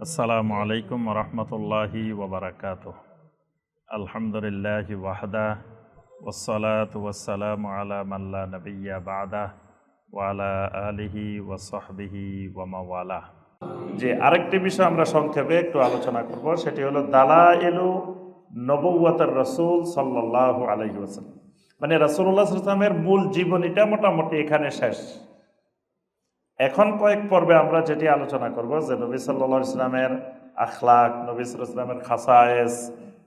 আসসালামু আলাইকুম রহমতুল্লাহি ওবরাকাতুহ। আলহামদুলিল্লাহি ওয়াহদা ওয়াসসালাতু ওয়াসসালামু আলা মান লা নাবিয়্যা বা'দা ওয়া আলা আলিহি ওয়া সাহবিহি ওয়া মাওয়ালা। যে আরেকটি বিষয় আমরা সংক্ষেপে একটু আলোচনা করব, সেটি হলো দালাইলু নবুওয়াতের রাসূল সাল্লাল্লাহু আলাইহি ওয়াসাল্লাম। মানে রাসূলুল্লাহ সাল্লাল্লাহু আলাইহি ওয়াসাল্লামের মূল জীবনীটা মোটামুটি এখানে শেষ। এখন কয়েক পর্বে আমরা যেটি আলোচনা করব যে নবী সাল্লাল্লাহু আলাইহি ওয়াসাল্লামের আখলাক, নবী সাল্লাল্লাহু আলাইহি ওয়াসাল্লামের খাসায়েস,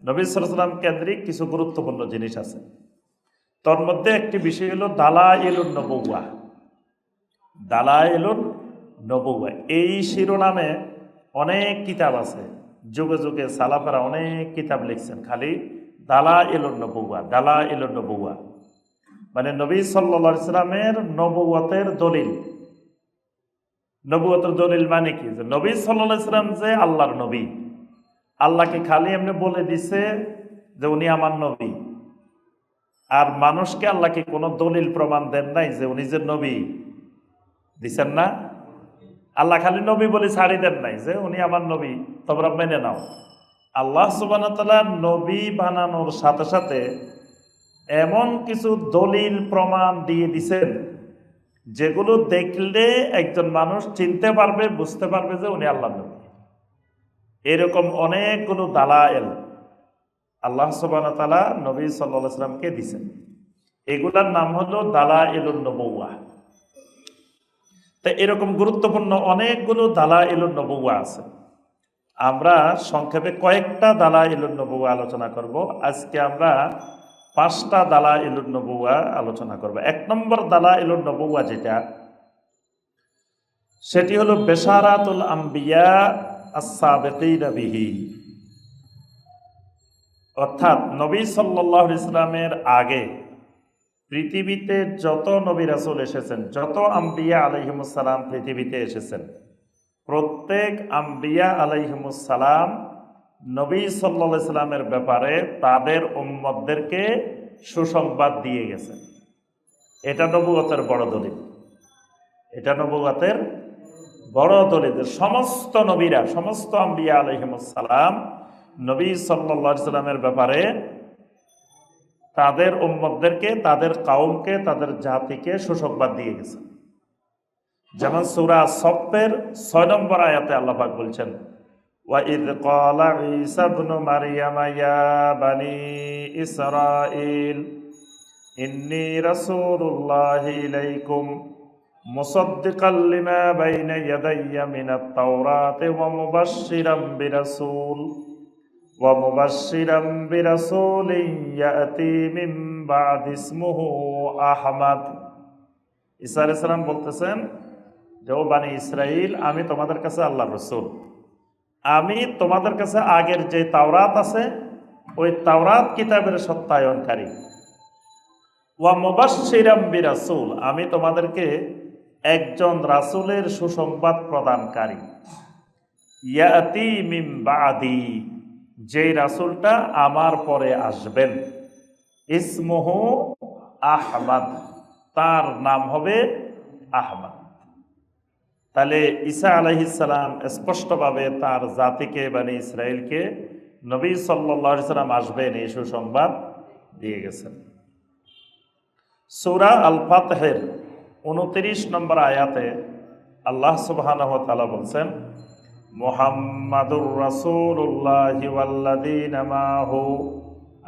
নবী সাল্লাল্লাহু আলাইহি ওয়াসাল্লাম কেন্দ্রিক কিছু গুরুত্বপূর্ণ জিনিস আছে। তার মধ্যে একটি বিষয় হলো দালাইলুন নবুওয়াহ। দালাইলুন নবুওয়াহ এই শিরোনামে অনেক কিতাব আছে। যুগে যুগে সালাফেরা অনেক কিতাব লিখছেন খালি দালাইলুন নবুওয়াহ, দালাইলুন নবুওয়াহ। মানে নবী সাল্লাল্লাহু আলাইহি ওয়াসাল্লামের নবুওয়াতের দলিল। নবুয়তের দলিল মানে কি? যে নবী সাল্লাল্লাহু আলাইহি ওয়াসাল্লাম যে আল্লাহর নবী, আল্লাহকে খালি এমনি বলে দিছে যে উনি আমার নবী, আর মানুষকে আল্লাহকে কোনো দলিল প্রমাণ দেন নাই যে উনি যে নবী, দিচ্ছেন না? আল্লাহ খালি নবী বলে ছাড়ি দেন নাই যে উনি আমার নবী, তোমরা মেনে নাও। আল্লাহ সুবহানাহু ওয়া তাআলা নবী বানানোর সাথে সাথে এমন কিছু দলিল প্রমাণ দিয়ে দিছেন যেগুলো দেখলে একজন মানুষ চিনতে পারবে, বুঝতে পারবে যে উনি আল্লাহ নবী। এরকম অনেকগুলো দালায়েল আল্লাহ সুবহানাহু ওয়া তাআলা নবী সাল্লাল্লাহু আলাইহি ওয়াসাল্লামকে দিয়েছেন। এগুলার নাম হলো দালাইলুন নবুওয়াহ। তাই এরকম গুরুত্বপূর্ণ অনেকগুলো দালাইলুন নবুওয়াহ আছে। আমরা সংক্ষেপে কয়েকটা দালাইলুন নবুওয়াহ আলোচনা করব। আজকে আমরা 5টা দালাইলুন নবুওয়াহ আলোচনা করব। 1 নম্বর দালাইলুন নবুওয়াহ যেটা, সেটি হলো বেশারাতুল আম্বিয়া আস-সাবিকিনা বিহি। অর্থাৎ নবী সাল্লাল্লাহু আলাইহি ওয়াসাল্লামের আগে পৃথিবীতে যত নবী রাসূল এসেছেন, যত আম্বিয়া আলাইহিমুস সালাম পৃথিবীতে এসেছেন, প্রত্যেক আম্বিয়া আলাইহিমুস সালাম নবী সাল্লাল্লাহু আলাইহি ওয়াসাল্লামের ব্যাপারে তাদের উম্মতদেরকে সুসংবাদ দিয়ে গেছেন। এটা নবুয়তের বড় দলিল। এটা নবুয়তের বড় দলিল। সমস্ত নবীরা, সমস্ত আম্বিয়া আলাইহিমুস সালাম নবী সাল্লাল্লাহু আলাইহি ওয়াসাল্লামের ব্যাপারে তাদের উম্মতদেরকে, তাদের কওমকে, তাদের জাতিকে সুসংবাদ দিয়ে গেছেন। যেমন সূরা সফফের 6 নম্বর আয়াতে আল্লাহ পাক বলছেন, وَإِذْ قَالَ عِيسَى ابْنُ مَرْيَمَ يَا بَنِي إِسْرَائِيلَ إِنِّي رَسُولُ اللَّهِ إِلَيْكُمْ مُصَدِّقًا لِمَا بَيْنَ يَدَيَّ مِنَ التَّوْرَاةِ وَمُبَشِّرًا بِرَسُولٍ يَأْتِي مِن بَعْدِي اسْمُهُ أَحْمَدُ। ঈসা আলাইহিস সালাম বলতেছেন যে, ও বানি ইসরাইল, আমি তোমাদের কাছে আল্লাহর রাসূল। আমি তোমাদের কাছে আগের যে তাওরাত আছে ওই তাওরাত কিতাবের সত্যায়নকারী। ওয়া মুবাশশিরাম বিরাসূল, আমি তোমাদেরকে একজন রাসূলের সুসংবাদ প্রদানকারী। ইয়াতি মিন বাদি, যেই রাসূলটা আমার পরে আসবেন। ইসমুহু আহমদ, তার নাম হবে আহমদ। তাহলে ঈসা আলাইহিস সালাম স্পষ্টভাবে তার জাতিকে, বনি ইসরাইলকে নবী সাল্লাল্লাহু আলাইহি ওয়াসাল্লাম আসবেন এই সুসংবাদ দিয়ে গেছেন। সূরা আল ফাতহের 29 নম্বর আয়াতে আল্লাহ সুবহানাহু ওয়া তাআলা বলছেন, মুহাম্মাদুর রাসূলুল্লাহি ওয়াল্লাযীনা মাহু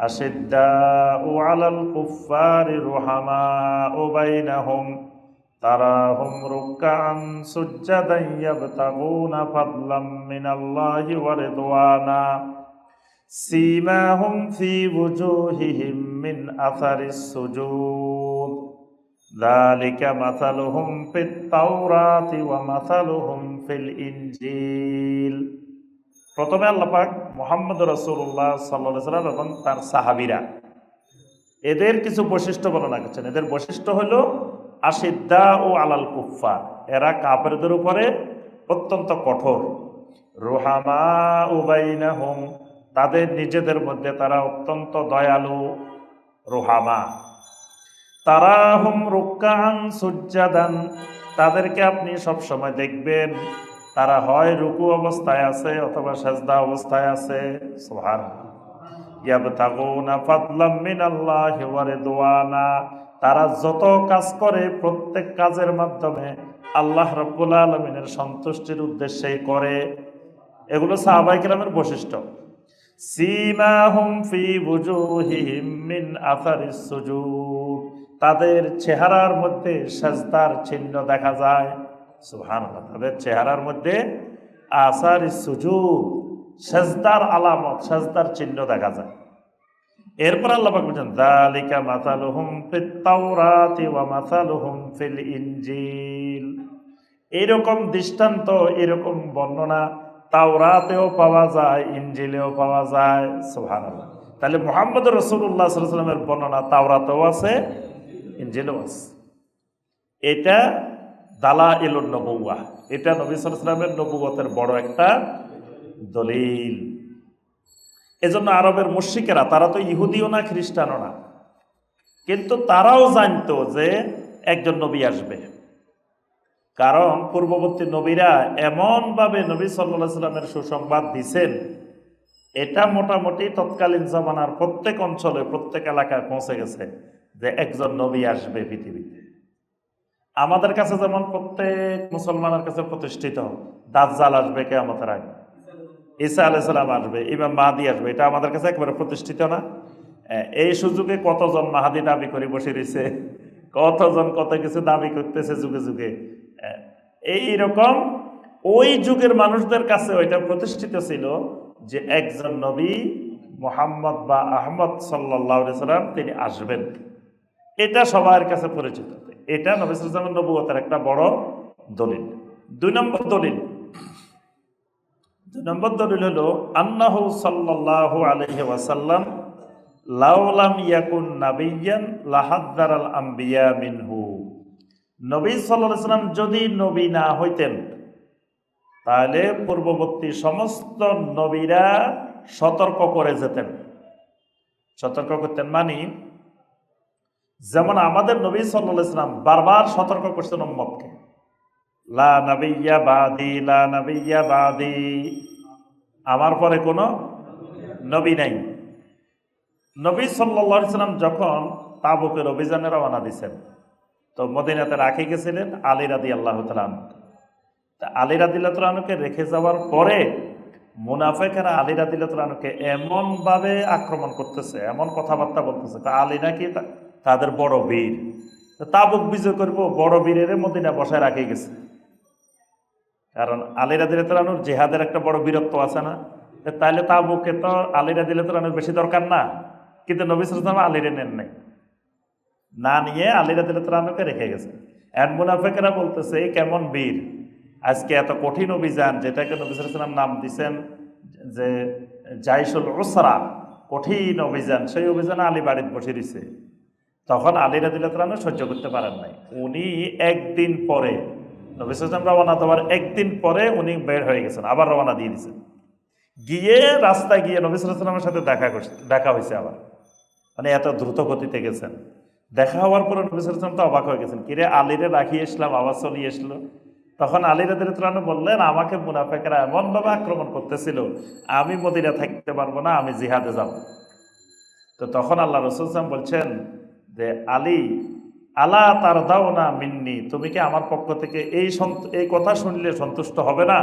আশিদ্দাউ আলাল কুফফারি রুহামাউ বাইনাহুম তারাহুম রুকআন সুজ্জাদান ইয়াবতাগুনা ফাদলাম মিনাল্লাহি ওয়া রিদওয়ানা সীমাহুম ফি ওয়ুজুহিহিম মিন আসারিস সুজুদ যালিকা মাসালুহুম ফিত তাওরাতি ওয়া মাসালুহুম ফিল ইনজিল। প্রথমে আল্লাহ পাক মুহাম্মদ রাসূলুল্লাহ সাল্লাল্লাহু আলাইহি ওয়াসাল্লাম এবং তার সাহাবীরা, এদের কিছু বৈশিষ্ট্য বর্ণনা করছেন। এদের বৈশিষ্ট্য হলো আশিদ্দাউ আলাল কুফফার, এরা কাফেরদের উপরে অত্যন্ত কঠোর। রুহামাউ বাইনাহুম, তাদের নিজেদের মধ্যে তারা অত্যন্ত দয়ালু, রুহামা। তারাহুম রুকআন সুজ্জাদান, তাদেরকে আপনি সব সময় দেখবেন তারা হয় রুকু অবস্থায় আছে অথবা সাজদা অবস্থায় আছে। সুবহানাল্লাহ। ইয়াবতাগুনা ফাদলাম মিনাল্লাহি ওয়া রিদওয়ানা, তারা যত কাজ করে প্রত্যেক কাজের মাধ্যমে আল্লাহ রাব্বুল আলামিনের সন্তুষ্টির উদ্দেশ্যেই করে। এগুলো সাহাবায়ে কেরামের বৈশিষ্ট্য। সীমাহুম ফি বুজুহিহিম মিন আসারিস সুজুদ, তাদের চেহারার মধ্যে সাজদার চিহ্ন দেখা যায়। সুবহানাল্লাহ। তাদের চেহারার মধ্যে আসারিস সুজুদ, সাজদার আলামত, সাজদার চিহ্ন দেখা যায়। এরপর আল্লাহ পাক বলেন যালিকা মাসালুহুম ফিত তাওরাতি ওয়া মাসালুহুম ফিল ইনজিল, এরকম দৃষ্টান্ত, এরকম বর্ণনা তাওরাতেও পাওয়া যায়, ইনজিলেও পাওয়া যায়। সুবহানাল্লাহ। তাহলে মুহাম্মদ রাসূলুল্লাহ সাল্লাল্লাহু আলাইহি ওয়াসাল্লামের বর্ণনা তাওরাতেও আছে, ইনজিলেও আছে। এটা দালাইলুন নবুওয়াহ, এটা নবী সাল্লাল্লাহু আলাইহি ওয়াসাল্লামের নবুয়তের বড় একটা দলিল। এজন্য আরবের মুশরিকেরা, তারা তো ইহুদিও না খ্রিস্টানও না, কিন্তু তারাও জানতো যে একজন নবী আসবে। কারণ পূর্ববর্তী নবীরা এমনভাবে নবী সাল্লাল্লাহু আলাইহি ওয়াসাল্লামের সুসংবাদ দিছেন, এটা মোটামুটি তৎকালীন জামানার প্রত্যেক অঞ্চলে, প্রত্যেক এলাকায় পৌঁছে গেছে যে একজন নবী আসবে পৃথিবীতে। আমাদের কাছে যেমন প্রত্যেক মুসলমানের কাছে প্রতিষ্ঠিত দাজ্জাল আসবে কিয়ামতের আগে, ঈসা আলাইহিস সালাম আসবে, ইমাম মাহদী আসবে, এটা আমাদের কাছে একেবারে প্রতিষ্ঠিত না? এই সুযোগে কতজন মাহাদি দাবি করে বসে রয়েছে, কতজন কত কিছু দাবি করতেছে যুগে যুগে। এইরকম ওই যুগের মানুষদের কাছে ওইটা প্রতিষ্ঠিত ছিল যে একজন নবী মুহাম্মদ বা আহমদ সাল্লাল্লাহু আলাইহি সাল্লাম তিনি আসবেন, এটা সবার কাছে পরিচিত। এটা নবী সাল্লাল্লাহু আলাইহি ওয়াসাল্লামের নবুয়তের একটা বড় দলিল। দুই নম্বর দলিল হলো আন্নাহু সাল্লাল্লাহু আলাইহি ওয়াসাল্লাম লাউলাম ইয়াকুন নাবিয়্যান লাহাদ্দারাল আম্বিয়া মিনহু, নবী সাল্লাল্লাহু আলাইহি ওয়াসাল্লাম যদি নবী না হইতেন তাহলে পূর্ববর্তী সমস্ত নবীরা সতর্ক করে যেতেন। সতর্ক করতেন মানে, যেমন আমাদের নবী সাল্লাল্লাহু আলাইহি ওয়াসাল্লাম বারবার সতর্ক করছেন উম্মতকে, লা নাবিয়্যা বাদি, লা নাবিয়্যা বাদি, আমার পরে কোনো নবী নাই। নবী সাল্লাল্লাহু আলাইহি ওয়াসাল্লাম যখন তাবুকের অভিযানে রওনা দিয়েছেন, তো মদিনাতে রাখে গেছিলেন আলী রাদিয়াল্লাহু তাআলা আনহু। তা আলী রাদিয়াল্লাহু তাআলা আনহুকে রেখে যাওয়ার পরে মুনাফিকরা আলী রাদিয়াল্লাহু তাআলা আনহুকে এমনভাবে আক্রমণ করতেছে, এমন কথাবার্তা বলতেছে, তা আলী নাকি তাদের বড় বীর, তাবুক বিজয় করব, বড় বীরের মদিনা বসায় রাখে গেছে। কারণ আলী রাদিয়াল্লাহু তাআলা আনহুর জিহাদের একটা বড় বীরত্ব আছে না, তাহলে তাবুকে তো আলী রাদিয়াল্লাহু তাআলা আনহুর বেশি দরকার না, কিন্তু নবী সাল্লাল্লাহু আলাইহি ওয়াসাল্লাম আলীরে নেন নাই, না নিয়ে আলী রাদিয়াল্লাহু তাআলা আনহুকে রেখে গেছে। এর মুনাফিকরা বলতেছে কেমন বীর, আজকে এত কঠিন অভিযান, যেটাকে নবী সাল্লাল্লাহু আলাইহি ওয়াসাল্লাম নাম দিছেন যে জাইশুল উসরা, কঠিন অভিযান, সেই অভিযানে আলী বাড়িতে বসে দিছে। তখন আলী রাদিয়াল্লাহু তাআলা আনহু সহ্য করতে পারেন নাই, উনি একদিন পরে, নবী সাল্লাল্লাহু আলাইহি ওয়াসাল্লাম রওনা দেওয়ার একদিন পরে উনি বের হয়ে গেছেন, আবার রওনা দিয়ে দিয়েছেন। গিয়ে রাস্তায় গিয়ে নবী সাল্লাল্লাহু আলাইহি ওয়াসাল্লামের সাথে দেখা হয়েছে আবার, মানে এত দ্রুত গতিতে গেছেন। দেখা হওয়ার পরে নবী সাল্লাল্লাহু আলাইহি ওয়াসাল্লাম তো অবাক হয়ে গেছেন, কিরে আলীরে রাখিয়ে আসলাম আবার চলিয়ে আসলো। তখন আলী রাদিয়াল্লাহু তাআলা আনহু বললেন, আমাকে মুনাফিকরা এমনভাবে আক্রমণ করতেছিল, আমি মদিনা থাকতে পারবো না, আমি জিহাদে যাব। তো তখন আল্লাহ রাসূল সাল্লাল্লাহু আলাইহি ওয়াসাল্লাম বলছেন যে আলী, আলা তারদাউনা মিন্নি, তুমি কি আমার পক্ষ থেকে এই কথা শুনলে সন্তুষ্ট হবে না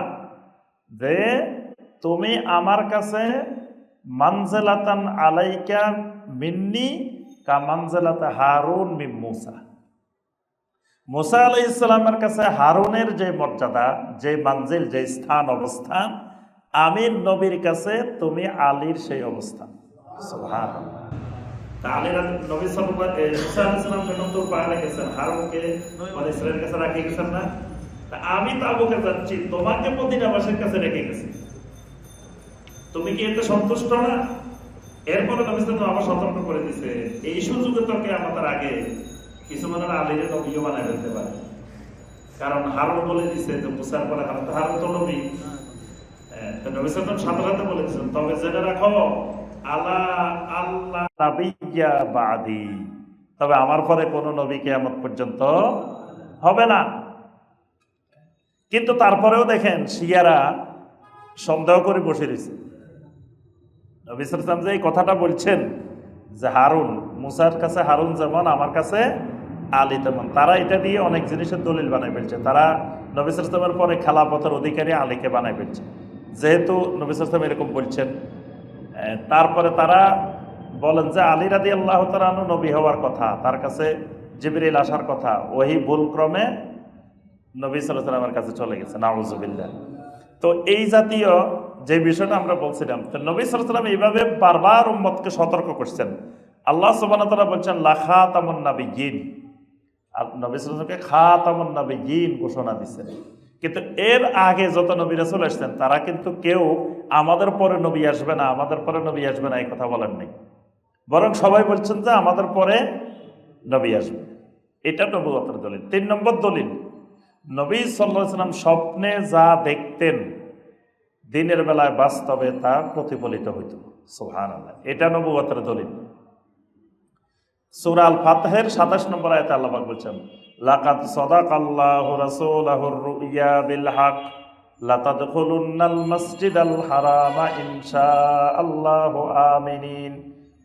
যে তুমি আমার কাছে মানজিলাতান আলাইকা মিন্নি কা মানজিলাতা হারুন মিন মূসা, মূসা আলাইহিস সালামের কাছে হারুনের যে মর্যাদা, যে মানজিল, যে স্থান অবস্থান, আমি নবীর কাছে তুমি আলীর সেই অবস্থান। সুবহানাল্লাহ। আলী নবী সাল্লাল্লাহু আলাইহি ওয়াসাল্লাম যখন তো পায়ে গেছেন, হারুনকে মানে ইসরায়েলের কাছে রেখে গেছেন না, আমি তাবুকে যাচ্ছি, তোমাকে মদিনাবাসীর কাছে রেখে গেছি, তুমি কি এতে সন্তুষ্ট না? এরপরে নবী সাল্লাল্লাহু আলাইহি ওয়াসাল্লাম আবার সতর্ক করে দিয়েছে, এই সুযোগে তোকে আমাদের আগে কিছু মানুষ আলীরে নবীও বানায় ফেলতে পারে। কারণ হারুন বলে দিছে যে মুসার পরে হারুন তো নবী। নবী সাল্লাল্লাহু আলাইহি ওয়াসাল্লাম সাথে সাথে বলেছেন, তবে জেনে রাখো আলা আল্লাহ নাবিয়্যা বাদি, তবে আমার পরে কোন নবী কিয়ামত পর্যন্ত হবে না। কিন্তু তারপরেও দেখেন শিয়ারা সন্দেহ করে বসে রয়েছে। নবী সাল্লাল্লাহু আলাইহি ওয়াসাল্লাম যে এই কথাটা বলছেন যে হারুন, মুসার কাছে হারুন যেমন আমার কাছে আলী তেমন, তারা এটা দিয়ে অনেক জিনিসের দলিল বানাই ফেলছে। তারা নবী সাল্লাল্লাহু আলাইহি ওয়াসাল্লামের পরে খেলাফতের অধিকারী আলীকে বানাই ফেলছে, যেহেতু নবী সাল্লাল্লাহু আলাইহি ওয়াসাল্লাম এরকম বলছেন। তারপরে তারা বলেন যে আলী রাদিয়াল্লাহু তাআলা আনহু নবী হওয়ার কথা, তার কাছে জিবরিল আসার কথা, ওহী ভুলক্রমে নবী সাল্লাল্লাহু আলাইহি ওয়াসাল্লামের কাছে চলে গেছে, নাউযুবিল্লাহ। তো এই জাতীয় যে বিষয়টা আমরা বলছিলাম, তো নবী সাল্লাল্লাহু আলাইহি ওয়াসাল্লাম এইভাবে বারবার উম্মতকে সতর্ক করছেন। আল্লাহ সুবহানাহু ওয়া তাআলা বলছেন লা খাতামুন নাবিয়্যিন, আর নবী সাল্লাল্লাহু আলাইহি ওয়াসাল্লামকে খাতামুন নাবিয়্যিন ঘোষণা দিচ্ছেন। কিন্তু এর আগে যত নবী রাসূল আসছেন তারা কিন্তু কেউ আমাদের পরে নবী আসবে না, আমাদের পরে নবী আসবে না এই কথা বলেন নাই, বরং সবাই বলছেন যে আমাদের পরে নবী আসবে। এটা নবুয়তের দলিল। 3 নম্বর দলিল, নবী সাল্লাল্লাহু আলাইহি ওয়াসাল্লাম স্বপ্নে যা দেখতেন দিনের বেলায় বাস্তবে তা প্রতিফলিত হইত। সুবহানাল্লাহ, এটা নবুয়তের দলিল। সূরা আল ফাতহের 27 নম্বর আয়াতে আল্লাহ পাক বলছেন লাকাদ সাদাকাল্লাহু রাসূলাহুর রুইয়া বিল হক লাতাদখুলুন্নাল মাসজিদাল হারামা ইনশাআল্লাহু আমিনিন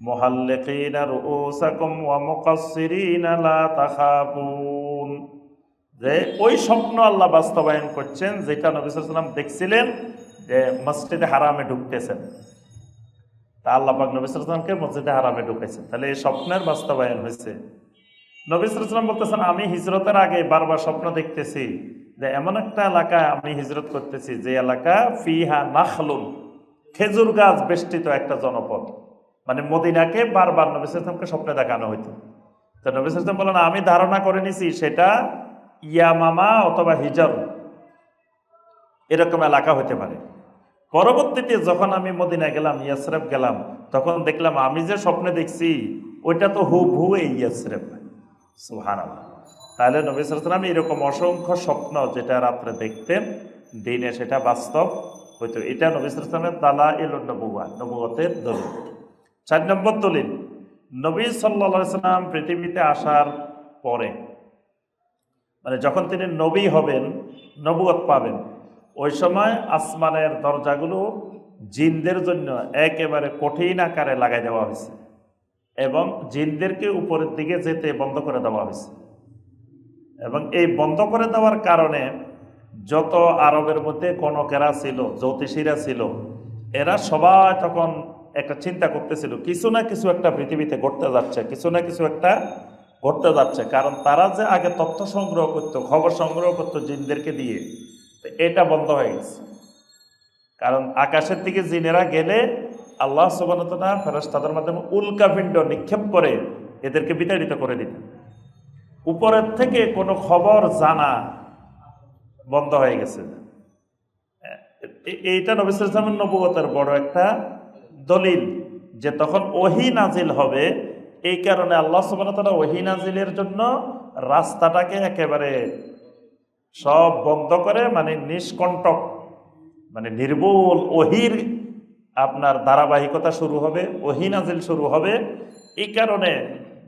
মুহাল্লিকিনা রুউসাকুম ওয়া মুকাসসিরিনা লা তাখাফুন। যে ওই স্বপ্ন আল্লাহ বাস্তবায়ন করছেন যেটা নবী সাল্লাল্লাহু আলাইহি ওয়াসাল্লাম দেখছিলেন, যে মসজিদে হারামে ঢুকতেছেন, তা আল্লাহ পাক নবী সাল্লাল্লাহু আলাইহি ওয়াসাল্লামকে মসজিদে হারামে ঢুকাইছেন। তাহলে এই স্বপ্নের বাস্তবায়ন হয়েছে। নবী সাল্লাল্লাহু আলাইহি ওয়াসাল্লাম বলতেছেন আমি হিজরতের আগে বারবার স্বপ্ন দেখতেছি যে এমন একটা এলাকায় আমি হিজরত করতেছি যে এলাকা ফিহা নাখলুন, খেজুর গাছ বেষ্টিত একটা জনপদ। মানে মদিনাকে বারবার নবী সাল্লাল্লাহু আলাইহি ওয়াসাল্লামকে স্বপ্নে দেখানো হইতো। তো নবী সাল্লাল্লাহু আলাইহি ওয়াসাল্লাম বলেন আমি ধারণা করে নিছি সেটা ইয়ামামা অথবা হিজর এরকম এলাকা হতে পারে। পরবর্তীতে যখন আমি মদিনা গেলাম, ইয়াসরিব গেলাম, তখন দেখলাম আমি যে স্বপ্নে দেখছি ওইটা তো হুবহু এই ইয়াসরিব। সুবহানাল্লাহ। তাহলে নবী সাল্লাল্লাহু আলাইহি ওয়াসাল্লাম এরকম অসংখ্য স্বপ্ন যেটা রাত্রে দেখতেন দিনে সেটা বাস্তব হইতো। এটা নবী সাল্লাল্লাহু আলাইহি ওয়াসাল্লামের দালাইলুন নবুওয়াহ, নবুয়তের দলিল। 4 নম্বর দলিল, নবী সাল্লাল্লাহু আলাইহি ওয়াসাল্লাম পৃথিবীতে আসার পরে, মানে যখন তিনি নবী হবেন, নবুয়ত পাবেন, ওই সময় আসমানের দরজাগুলো জিনদের জন্য একেবারে কঠিন আকারে লাগাই দেওয়া হয়েছে এবং জিনদেরকে উপরের দিকে যেতে বন্ধ করে দেওয়া হয়েছে। এবং এই বন্ধ করে দেওয়ার কারণে যত আরবের মধ্যে কনকেরা ছিল, জ্যোতিষীরা ছিল, এরা সবাই তখন একটা চিন্তা করতেছিল কিছু না কিছু একটা পৃথিবীতে ঘটতে যাচ্ছে, কিছু না কিছু একটা ঘটতে যাচ্ছে। কারণ তারা যে আগে তথ্য সংগ্রহ করতো, খবর সংগ্রহ করতো জিনদেরকে দিয়ে, এটা বন্ধ হয়ে গেছে। কারণ আকাশের দিকে জিনেরা গেলে আল্লাহ সুবহানাহু ওয়া তাআলা ফেরেশতাদের মাধ্যমে উল্কাপিণ্ড নিক্ষেপ করে এদেরকে বিতাড়িত করে দিতেন। উপরের থেকে কোনো খবর জানা বন্ধ হয়ে গেছে। এইটা নবী সাল্লাল্লাহু আলাইহি ওয়াসাল্লামের নবুয়তের বড় একটা দলিল যে তখন ওহী নাজিল হবে। এই কারণে আল্লাহ সুবহানাহু ওয়া তাআলা ওহী নাজিলের জন্য রাস্তাটাকে একেবারে সব বন্ধ করে, মানে নিষ্কণ্টক, মানে নির্ভুল ওহীর আপনার ধারাবাহিকতা শুরু হবে, ওহী নাজিল শুরু হবে। এই কারণে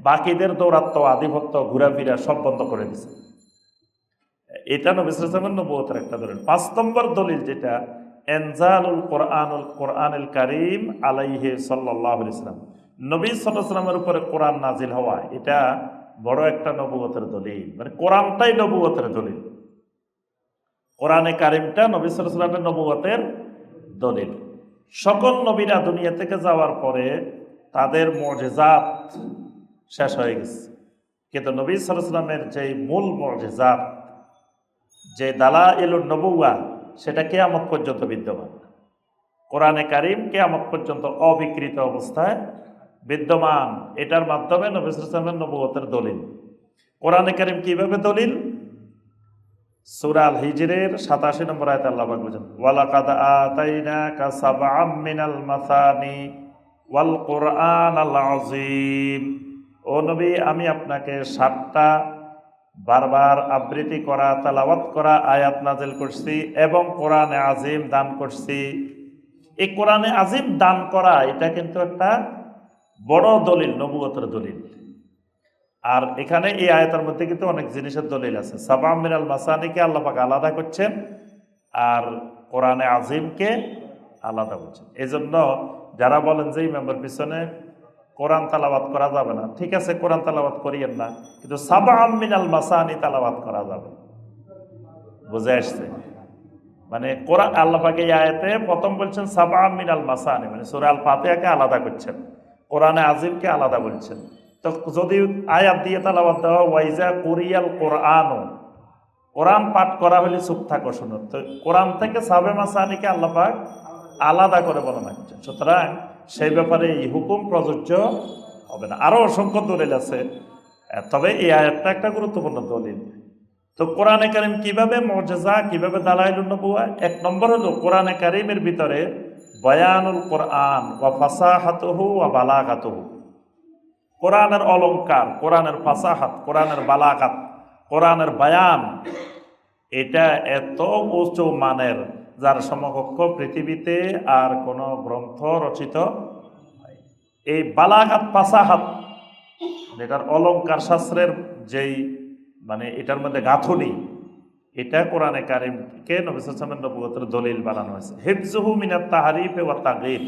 বাকিদের দৌরাত্ম, আধিপত্য, ঘোরাফেরা সব বন্ধ করে দিছে। এটা নবী সাল্লাল্লাহু আলাইহি ওয়াসাল্লামের নবুয়তের একটা দলিল। 5 নম্বর দলিল যেটা ইনজালুল কোরআনুল কারীম আলাইহি সাল্লাল্লাহু আলাইহি ওয়াসাল্লাম, নবী সাল্লাল্লাহু আলাইহি ওয়াসাল্লামের উপরে কোরআন নাজিল হওয়া, এটা বড় একটা নবুয়তের দলিল। মানে কোরআনটাই নবুয়তের দলিল, কোরআনে কারিমটা নবী সাল্লাল্লাহু আলাইহি ওয়াসাল্লামের নবুয়তের দলিল। সকল নবীরা দুনিয়া থেকে যাওয়ার পরে তাদের মুজিজাত শেষ হয়ে গেছে, কিন্তু নবী সাল্লাল্লাহু আলাইহি ওয়াসাল্লামের যে মূল মুজিজাত, যে দালাইলুন নবুওয়াহ, সেটা কিয়ামত পর্যন্ত বিদ্যমান। কোরআনে কারিম কিয়ামত পর্যন্ত অবিকৃত অবস্থায় বিদ্যমান। এটার মাধ্যমে নবী সাল্লাল্লাহু আলাইহি ওয়াসাল্লামের নবুয়তের দলিল। কোরআনে কারিম কিভাবে দলিল? সূরা আল হিজরের 87 নম্বর আয়াতে আল্লাহ পাক বলেন ওয়ালাকাদ আতাইনাকা সাবআম মিনাল মাসানি ওয়াল কুরআনাল আযীম। ও নবী, আমি আপনাকে 7টা বারবার আবৃত্তি করা, তেলাওয়াত করা আয়াত নাজিল করছি এবং কোরআনে আজিম দান করছি। এই কোরআনে আজিম দান করা এটা কিন্তু একটা বড় দলিল, নবুয়তের দলিল। আর এখানে এই আয়াতের মধ্যে কিন্তু অনেক জিনিসের দলিল আছে। সাবা মিনাল মাসানিকে আল্লাহ পাক আলাদা করছেন, আর কোরআনে আজিমকে আলাদা করছেন। এই জন্য যারা বলেন যে ইমামের পিছনে কোরআন তালাবাত করা যাবে না, ঠিক আছে, কোরআন তালাবাত করিয়েন না, কিন্তু সাবা মিনাল মাসানি তালাবাত করা যাবে। বুঝে আসছে? মানে কোরআন আল্লাহ পাক এই আয়াতে প্রথম বলছেন সাবা মিনাল মাসানি, মানে সূরা আল ফাতিহাকে আলাদা করছেন, কোরআনে আজিমকে আলাদা বলছেন। তো যদি আয়াত দিয়ে তালাবাত দেওয়া ওয়াইজা কুরিয়াল কোরআন, কোরআন পাঠ করা হলে চুপ থাকো শুনো, তো কোরআন থেকে সাবে মাসানিকে আল্লাহ পাক আলাদা করে বর্ণনা করছেন। সুতরাং সেই ব্যাপারে এই হুকুম প্রযোজ্য হবে না। আরো অসংখ্য দলিল আছে, তবে এই আয়াতটা একটা গুরুত্বপূর্ণ দলিল। তো কোরআনে কারিম কিভাবে মুজিজা, কিভাবে দালাইলুন নবুওয়া? এক নম্বর হলো কোরআনে কারিমের ভিতরে বয়ানুল কোরআন ওয়া ফাসাহাতুহু ওয়া বালাগাতুহু, কোরআনের অলংকার, কোরআনের ফাসাহাত, কোরআনের বালাগাত, কোরআনের বায়ান, এটা এত উচ্চ মানের যার সমকক্ষ পৃথিবীতে আর কোনো গ্রন্থ রচিত হয়। এই বালাগাত ফাসাহাত, এটার অলংকার শাস্ত্রের যেই মানে এটার মধ্যে গাঁথনি, এটা কোরআনে কারিমকে নবী সাল্লাল্লাহু আলাইহি ওয়াসাল্লামের নবুয়তের দলিল বানানো হয়েছে। হিফজুহু মিনাত তাহরিফ ওয়া তাগয়ির,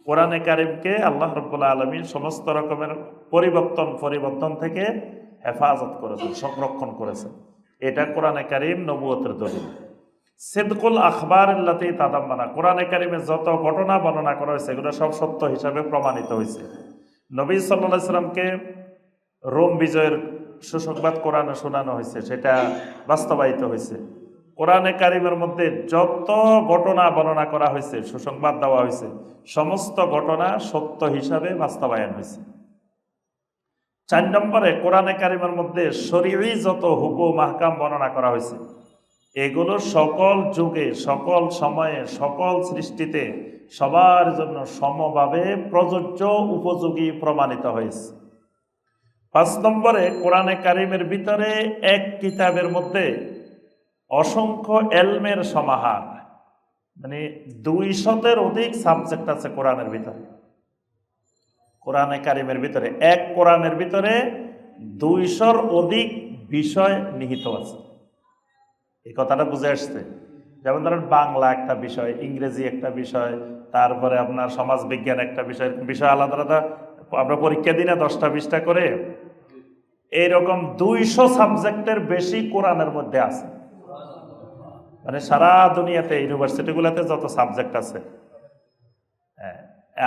কোরআনে কারিমকে আল্লাহ রাব্বুল আলামিন সমস্ত রকমের পরিবর্তন থেকে হেফাজত করেছেন, সংরক্ষণ করেছেন। এটা কোরআনে কারিম নবুয়তের দলিল। সিদকুল আখবার আল্লাতী তাদাম্মানা, কোরআনে কারিমে যত ঘটনা বর্ণনা করা হয়েছে এগুলো সব সত্য হিসাবে প্রমাণিত হয়েছে। নবী সাল্লাল্লাহু আলাইহি সাল্লামকে রোম বিজয়ের সুসংবাদ কোরআনে শোনানো হয়েছে, সেটা বাস্তবায়িত হয়েছে। কোরআনে কারিমের মধ্যে যত ঘটনা বর্ণনা করা হয়েছে, সুসংবাদ দেওয়া হয়েছে, সমস্ত ঘটনা সত্য হিসাবে বাস্তবায়ন হয়েছে। 4 নম্বরে কোরআনে কারিমের মধ্যে শরঈ যত হুকুম আহকাম বর্ণনা করা হয়েছে, এগুলো সকল যুগে, সকল সময়ে, সকল সৃষ্টিতে সবার জন্য সমভাবে প্রযোজ্য, উপযোগী প্রমাণিত হয়েছে। 5 নম্বরে কোরআনে কারিমের ভিতরে এক কিতাবের মধ্যে অসংখ্য এলমের সমাহার, মানে 200-এর অধিক সাবজেক্ট আছে কোরআনের ভিতরে। কোরআনে কারিমের ভিতরে কোরআনের ভিতরে 200-র অধিক বিষয় নিহিত আছে। এই কথাটা বুঝে আসছে? যেমন ধরেন বাংলা একটা বিষয়, ইংরেজি একটা বিষয়, তারপরে আপনার সমাজ বিজ্ঞান একটা বিষয় আলাদা আলাদা আমরা পরীক্ষা দিই না 10টা 20টা করে, এইরকম 200 সাবজেক্টের বেশি কোরআনের মধ্যে আছে। মানে সারা দুনিয়াতে ইউনিভার্সিটিগুলোতে যত সাবজেক্ট আছে,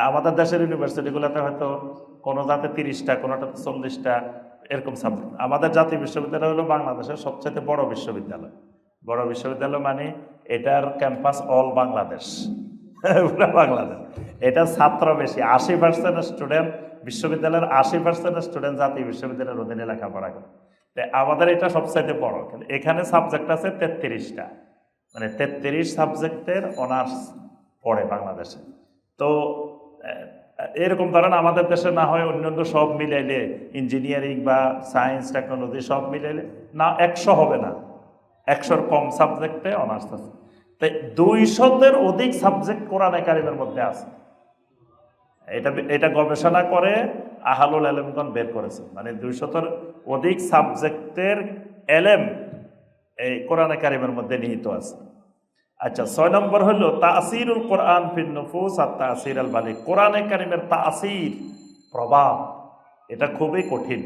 আমাদের দেশের ইউনিভার্সিটিগুলোতে হয়তো কোনো জাতে 30টা, কোনোটাতে 40টা, এরকম সাবজেক্ট। আমাদের জাতীয় বিশ্ববিদ্যালয় হলো বাংলাদেশের সবচেয়ে বড় বিশ্ববিদ্যালয়। বড় বিশ্ববিদ্যালয় মানে এটার ক্যাম্পাস অল বাংলাদেশ, পুরো বাংলাদেশ। এটা ছাত্র বেশি, 80% স্টুডেন্ট, বিশ্ববিদ্যালয়ের 80% স্টুডেন্ট জাতীয় বিশ্ববিদ্যালয়ের অধীনে লেখাপড়া করে। আমাদের এটা সবচাইতে বড়। এখানে সাবজেক্ট আছে 33টা, মানে 33 সাবজেক্টের অনার্স পড়ে বাংলাদেশে। তো এরকম ধরেন আমাদের দেশে না হয় অন্যান্য সব মিলাইলে, ইঞ্জিনিয়ারিং বা সায়েন্স টেকনোলজি সব মিলাইলে না 100 হবে না, 100-র কম সাবজেক্টে অনার্স আছে। তাই 200-এর অধিক সাবজেক্ট কোরআনে কারিমের মধ্যে আছে। এটা গবেষণা করে আহলুল এলেমগণ বের করেছে, মানে 200-এর অধিক সাবজেক্টের এলেম এই কোরআনে কারিমের মধ্যে নিহিত আছে। আচ্ছা, 6 নম্বর হলো তাসিরুল কোরআন ফিন নুফুস আর তাসির আল বালিগ, কোরআনে কারিমের তাসির, প্রভাব, এটা খুবই কঠিন।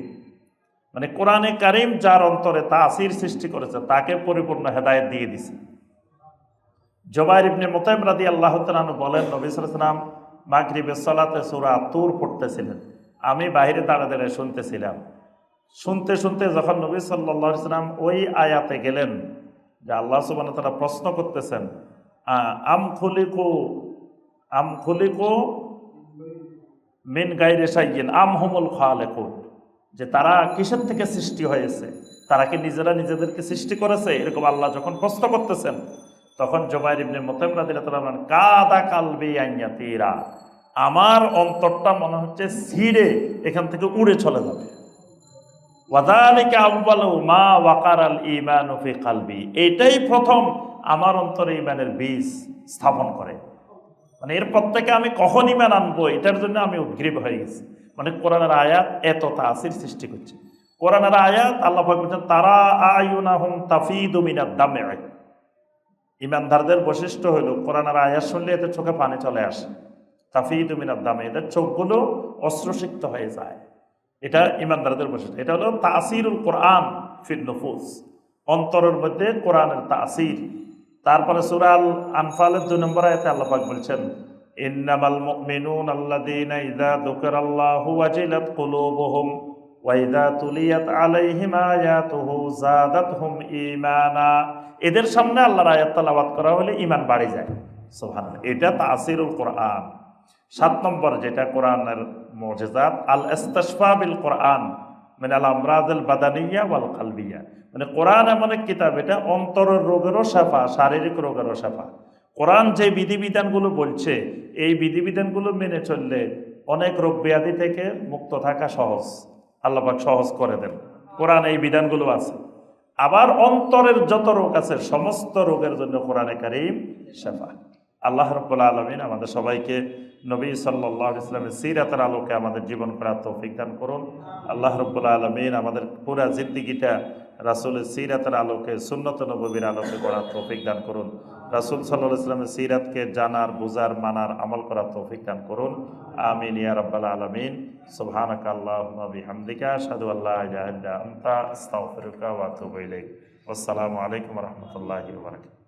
মানে কোরআনে কারিম যার অন্তরে তাসির সৃষ্টি করেছে তাকে পরিপূর্ণ হেদায়েত দিয়ে দিছে। জুবাইর ইবনে মুতাইম রাদিয়াল্লাহু তাআলা আনহু বলেন, নবী সাল্লাল্লাহু আলাইহি ওয়াসাল্লাম মাগরিবের সালাতে সূরা তুর পড়তেছিলেন, আমি বাইরে দাঁড়িয়ে শুনতেছিলাম। শুনতে শুনতে যখন নবী সাল্লাল্লাহু আলাইহি ওয়াসাল্লাম ওই আয়াতে গেলেন যে আল্লাহ সুবহানাহু ওয়া তাআলা প্রশ্ন করতেছেন, আম খুলিকু মিন গায়রি শাইইন আম হুমুল খালিকুন, যে তারা কিসের থেকে সৃষ্টি হয়েছে, তারা কি নিজেরা নিজেদেরকে সৃষ্টি করেছে? এরকম আল্লাহ যখন প্রশ্ন করতেছেন, তখন জুবাইর ইবনে মুতাইম রাদিয়াল্লাহু তাআলা বলেন, কাদা কালবি আইয়াতিরা, আমার অন্তরটা মনে হচ্ছে ছিঁড়ে এখান থেকে উড়ে চলে যাবে। ওয়াযালিকা আউয়ালু মা ওয়াকারাল ঈমানু ফি কলবি, এটাই প্রথম আমার অন্তরে ঈমানের বীজ স্থাপন করে। মানে এরপর থেকে আমি কখন ঈমান আনবো এটার জন্য আমি উদ্গ্রীব হয়ে গেছি। মানে কোরআনের আয়াত এত তাসির সৃষ্টি করছে। কোরআনের আয়াত আল্লাহ পাক বলেছেন তারা আয়ুনাহুম তাফিদু মিনাদ দামে। ইমানদারদের বৈশিষ্ট্য হইল কোরআনের আয়াত শুনলে এদের চোখে পানি চলে আসে, তাফিদু মিনাদ দামে, এদের চোখগুলো অশ্রুসিক্ত হয়ে যায়। এটা ইমানদারদের বৈশিষ্ট্য। এটা হলো তাসিরুল কোরআন ফিল নুফুস, অন্তরের মধ্যে কোরআনের তাসির। তারপরে সূরা আল আনফালের 2 নম্বর আয়াতে আল্লাহ পাক বলছেন ইন্নামাল মুমিনুনা আল্লাযীনা ইযা যুকিরাল্লাহু ওয়াজিলাত কুলুবুহুম ওয়া ইযা তুলিয়াত আলাইহিম আয়াতুহু যাদাতহুম ঈমানা। এদের সামনে আল্লাহর আয়াত তেলাওয়াত করা হলে ঈমান বেড়ে যায়। সুবহানাল্লাহ, এটা তাসিরুল কোরআন। 7 নম্বর যেটা কোরআনের মুজিজাত, আল ইস্তিশফা বিল কোরআন মিনাল আমরাদিল বাদানিয়া ওয়াল কলবিয়া। মানে কোরআন এমন এক কিতাব, এটা অন্তরের রোগেরও শাফা, শারীরিক রোগেরও শাফা। কোরআন যে বিধিবিধানগুলো বলছে, এই বিধিবিধানগুলো মেনে চললে অনেক রোগ ব্যাধি থেকে মুক্ত থাকা সহজ, আল্লাহ পাক সহজ করে দেন। কোরআন এই বিধানগুলো আছে। আবার অন্তরের যত রোগ আছে সমস্ত রোগের জন্য কোরআনে কারীম শাফা। আল্লাহ রাব্বুল আলামিন আমাদের সবাইকে নবী সাল্লাল্লাহু আলাইহি ওয়াসাল্লামের সিরাতের আলোকে আমাদের জীবন করার তৌফিক দান করুন। আল্লাহ রাব্বুল আলামিন আমাদের পুরা জিন্দেগিটা রাসূলের সিরাতের আলোকে, সুন্নত নববীর আলোকে করার তৌফিক দান করুন। রাসূল সাল্লাল্লাহু আলাইহি ওয়াসাল্লামের সিরাতকে জানার, বুঝার, মানার, আমল করার তৌফিক দান করুন। আমিন ইয়া রাব্বাল আলামিন। সুবহানাকা আল্লাহুম্মা বিহামদিকা আশহাদু আল্লা ইলাহা ইল্লা আনতা আস্তাগফিরুকা ওয়া আতুবু ইলাইক। আসসালামু আলাইকুম ওয়া রাহমাতুল্লাহি ওয়া বারাকাতুহু।